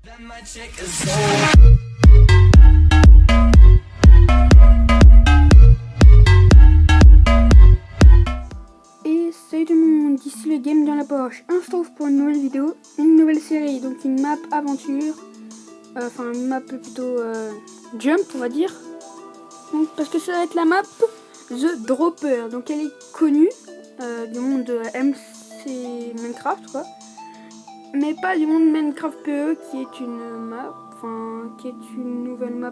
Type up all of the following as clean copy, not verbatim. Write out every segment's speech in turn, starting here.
Et salut tout le monde, ici le game dans la poche. On se retrouve pour une nouvelle vidéo, une nouvelle série, donc une map aventure, enfin une map plutôt jump on va dire. Donc parce que ça va être la map The Dropper, donc elle est connue du monde de MC Minecraft quoi, mais pas du monde Minecraft PE qui est une map, enfin qui est une nouvelle map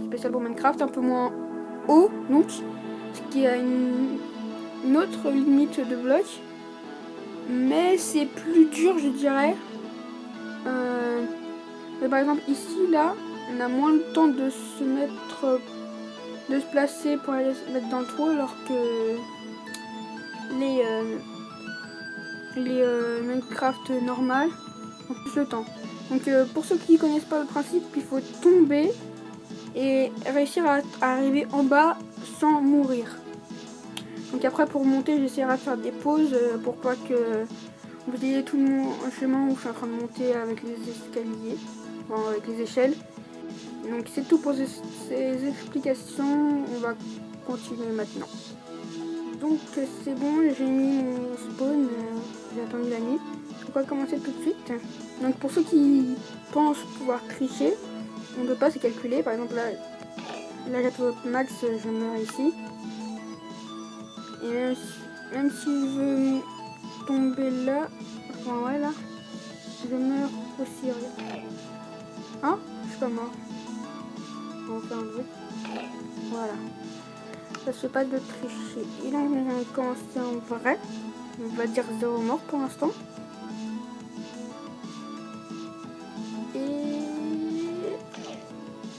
spéciale pour Minecraft, un peu moins haut donc, ce qui a une autre limite de blocs, mais c'est plus dur je dirais. Mais par exemple ici là on a moins le temps de se mettre, de se placer pour aller se mettre dans le trou, alors que les Minecraft normales ont plus le temps. Donc pour ceux qui ne connaissent pas le principe, il faut tomber et réussir à arriver en bas sans mourir. Donc après pour monter j'essaierai de faire des pauses pour pas que vous ayez tout le chemin où je suis en train de monter avec les escaliers, enfin, avec les échelles. Donc c'est tout pour ces explications, on va continuer maintenant. Donc c'est bon, j'ai mis mon spawn, j'ai attendu la nuit. On va commencer tout de suite. Donc pour ceux qui pensent pouvoir tricher, on ne peut pas se calculer. Par exemple là j'appuie au max, je meurs ici. Et même si je veux tomber là, enfin ouais là, je meurs aussi. Regarde. Hein, je suis pas mort. On va faire un truc. Voilà. Ça se fait pas de tricher. Et là, on va commencer en vrai. On va dire 0 mort pour l'instant.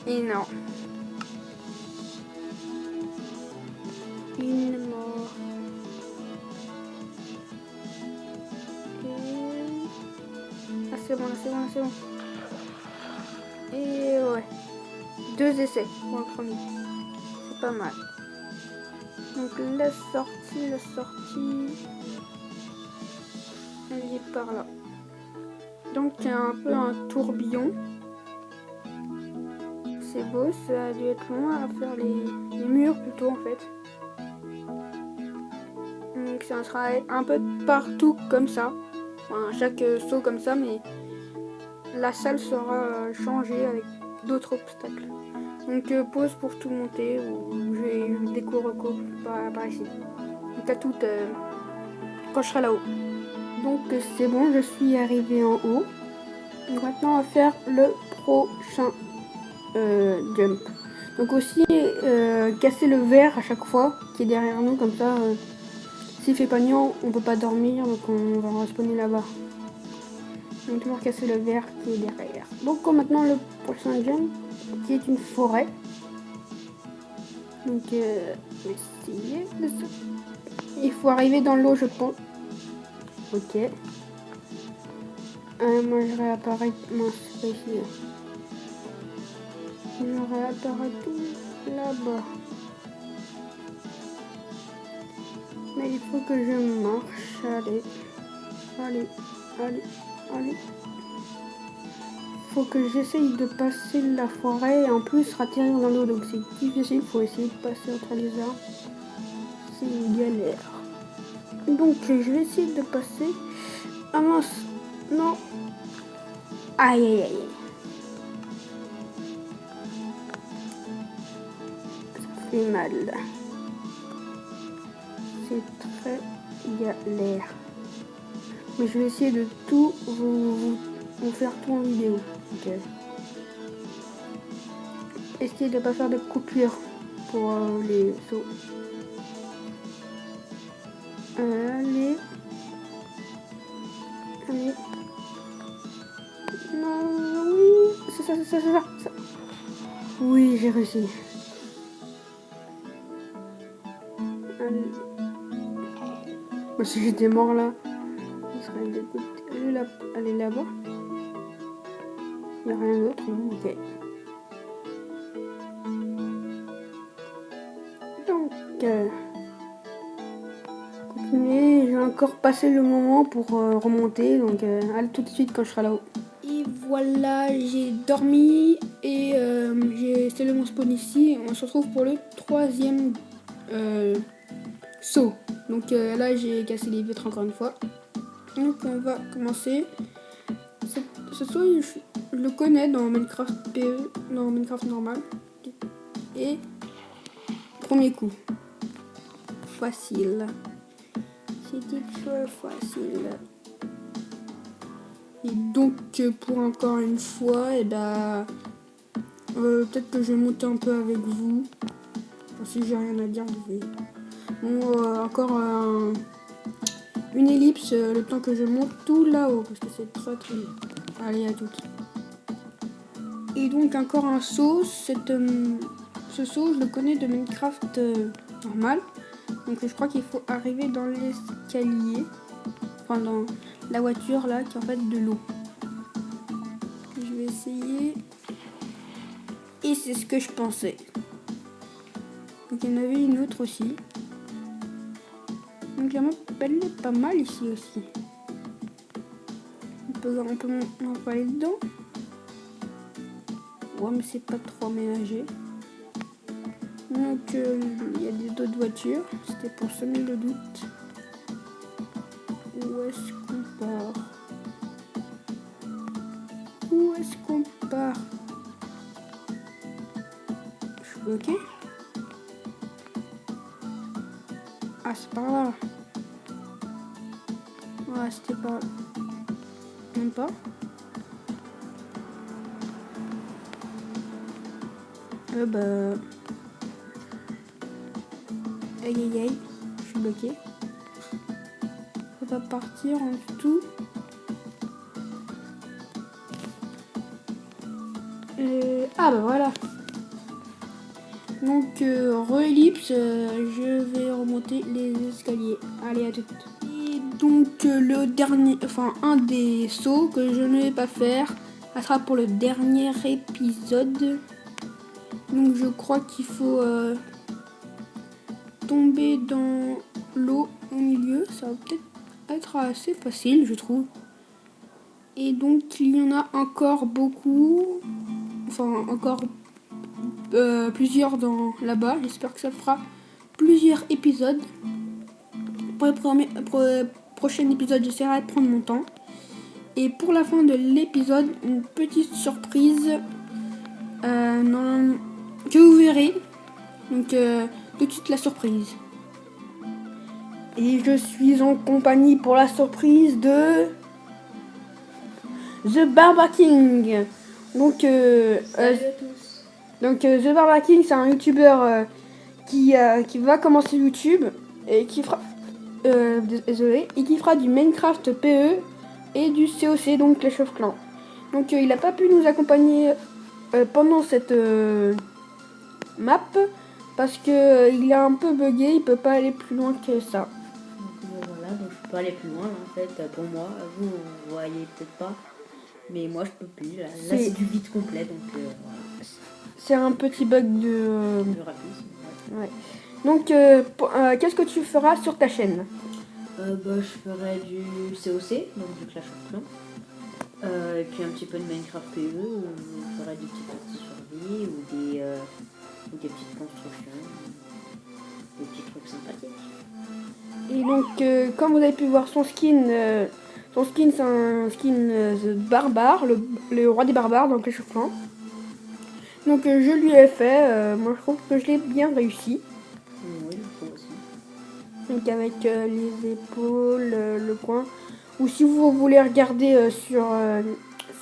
Et non. Une mort. Et... Ah, c'est bon, là, c'est bon, là, c'est bon. Et ouais. 2 essais pour le premier. C'est pas mal. Donc la sortie, elle est par là. Donc il y a un peu un tourbillon. C'est beau, ça a dû être long à faire les murs plutôt en fait. Donc ça sera un peu partout comme ça. Enfin, chaque saut comme ça, mais la salle sera changée avec d'autres obstacles. Donc pause pour tout monter, ou je vais découvrir par ici. Donc à tout quand je serai là-haut. Donc c'est bon, je suis arrivée en haut. Donc maintenant on va faire le prochain jump. Donc aussi casser le verre à chaque fois qui est derrière nous, comme ça s'il fait pas nuit on peut pas dormir, donc on va respawner là-bas. Donc toujours casser le verre qui est derrière. Donc maintenant le prochain jump qui est une forêt. Donc essayer de ça. Il faut arriver dans l'eau je pense. Ok. Moi je réapparais. Mince, c'est pas ici. Je réapparais tout là-bas. Mais il faut que je marche. Allez. Faut que j'essaye de passer la forêt et en plus atterrir dans l'eau. Donc c'est difficile. Faut essayer de passer entre les arbres. C'est une galère. Donc je vais essayer de passer. Ah mince. Non. Aïe. Ça fait mal. C'est très galère. Mais je vais essayer de tout vous faire tout en vidéo. Ok. Essayez de ne pas faire de coupure pour les sauts. Allez. Non, oui. C'est ça. Oui, j'ai réussi. Allez. Moi, si j'étais mort là, il serait dégoûté. Elle est là-bas. Il n'y a rien d'autre. Ok. Donc, continuer. Je vais encore passer le moment pour remonter. Donc, allez tout de suite quand je serai là-haut. Et voilà, j'ai dormi et j'ai installé mon spawn ici. On se retrouve pour le 3e saut. Donc là, j'ai cassé les vitres encore une fois. Donc on va commencer. Ce saut, je le connais dans Minecraft PE, dans Minecraft normal. Et premier coup. Facile. C'était très facile. Et donc pour encore une fois, et peut-être que je vais monter un peu avec vous. Si j'ai rien à dire, je vais. Bon, encore une ellipse, le temps que je monte tout là-haut, parce que c'est très très long. Allez, à toutes. Et donc encore un saut. Ce saut, je le connais de Minecraft normal. Donc je crois qu'il faut arriver dans l'escalier, enfin dans la voiture là, qui est en fait de l'eau. Je vais essayer. Et c'est ce que je pensais. Donc il y en avait une autre aussi. Donc la map elle est pas mal ici aussi. On peut aller dedans. Ouais, mais c'est pas trop aménagé. Donc il y a d'autres voitures. C'était pour semer le doute. Où est-ce qu'on part? Où est-ce qu'on part? Je suis bloqué. Ah, c'est par là. Ouais, c'était pas... Même pas. Aïe aïe aïe. Je suis bloqué. On va partir en tout. Ah bah voilà. Donc re-ellipse, je vais remonter les escaliers. Allez, à tout. Et donc le dernier, enfin un des sauts que je ne vais pas faire, ça sera pour le dernier épisode. Donc je crois qu'il faut tomber dans l'eau au milieu. Ça va peut-être être assez facile, je trouve. Et donc il y en a encore beaucoup. Enfin encore plusieurs dans là-bas. J'espère que ça fera plusieurs épisodes. Pour le prochain épisode, j'essaierai de prendre mon temps. Et pour la fin de l'épisode, une petite surprise que vous verrez. Donc tout de suite la surprise. Et je suis en compagnie pour la surprise de The Barba King. Donc salut à tous. Donc The Barba King, c'est un youtubeur qui va commencer YouTube et qui fera et qui fera du Minecraft PE et du COC, donc Clash of Clans. Donc il n'a pas pu nous accompagner pendant cette map parce que il est un peu bugué, il peut pas aller plus loin que ça. Donc voilà, donc je peux pas aller plus loin là, en fait pour moi. Vous voyez peut-être pas, mais moi je peux plus. Là c'est du vide complet, donc voilà. C'est un petit bug de rapide. Ouais. Donc qu'est-ce que tu feras sur ta chaîne? Je ferai du COC, donc du Clash of Clans. Et puis un petit peu de Minecraft PE, où je ferai des petites parties survie ou des petites constructions, des petits trucs sympathiques. Et donc comme vous avez pu voir son skin c'est un skin barbare, le roi des barbares dans Clash of Clans. Donc je lui ai fait, moi je trouve que je l'ai bien réussi. Oui, je trouve aussi. Donc avec les épaules, le coin. Ou si vous voulez regarder sur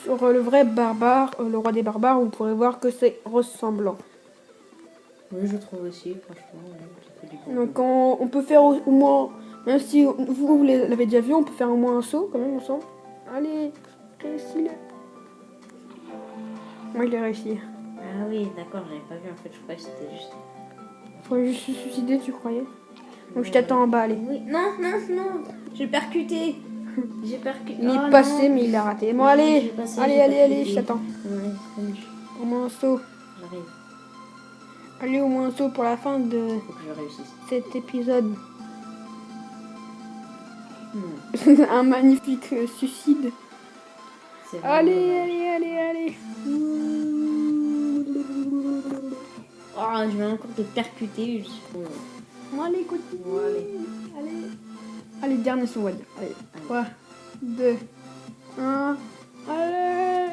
le vrai barbare, le roi des barbares, vous pourrez voir que c'est ressemblant. Oui, je trouve aussi, franchement. Ça fait du bon. Donc on peut faire au moins, même si vous l'avez déjà vu, on peut faire au moins un saut quand même ensemble. Allez, réussis-le. Moi je l'ai réussi. Ah oui, d'accord, j'avais pas vu en fait, je croyais que c'était juste... Faudrait juste se suicider, tu croyais? Donc je t'attends en bas, allez. Oui, non, j'ai percuté. J'ai percuté. Il est passé, mais il a raté. Bon, allez, allez, je t'attends. Ouais, au moins un saut. J'arrive. Allez, au moins un saut pour la fin de Faut que je réussisse. cet épisode. Non. Un magnifique suicide. C'est vraiment Allez, dommage. allez. Oh, je vais encore te percuter jusqu'au... Allez, continue. Bon, allez. Allez, dernier saut, on va dire. Allez, 3, 2, 1. Allez.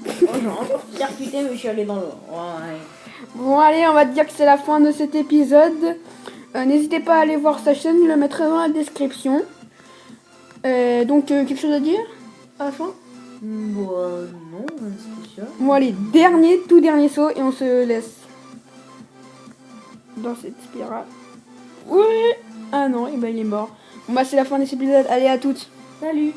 Oh, j'ai encore percuté, mais je suis allé dans l'eau. Ouais. Bon, allez, on va dire que c'est la fin de cet épisode. N'hésitez pas à aller voir sa chaîne, je le mettrai dans la description. Donc, quelque chose à dire à la fin? Bon, non, c'est sûr. Bon, allez, tout dernier saut et on se laisse dans cette spirale. Oui. Ah non, et ben il est mort. Bon, bah, c'est la fin de cet épisode. Allez, à toutes. Salut!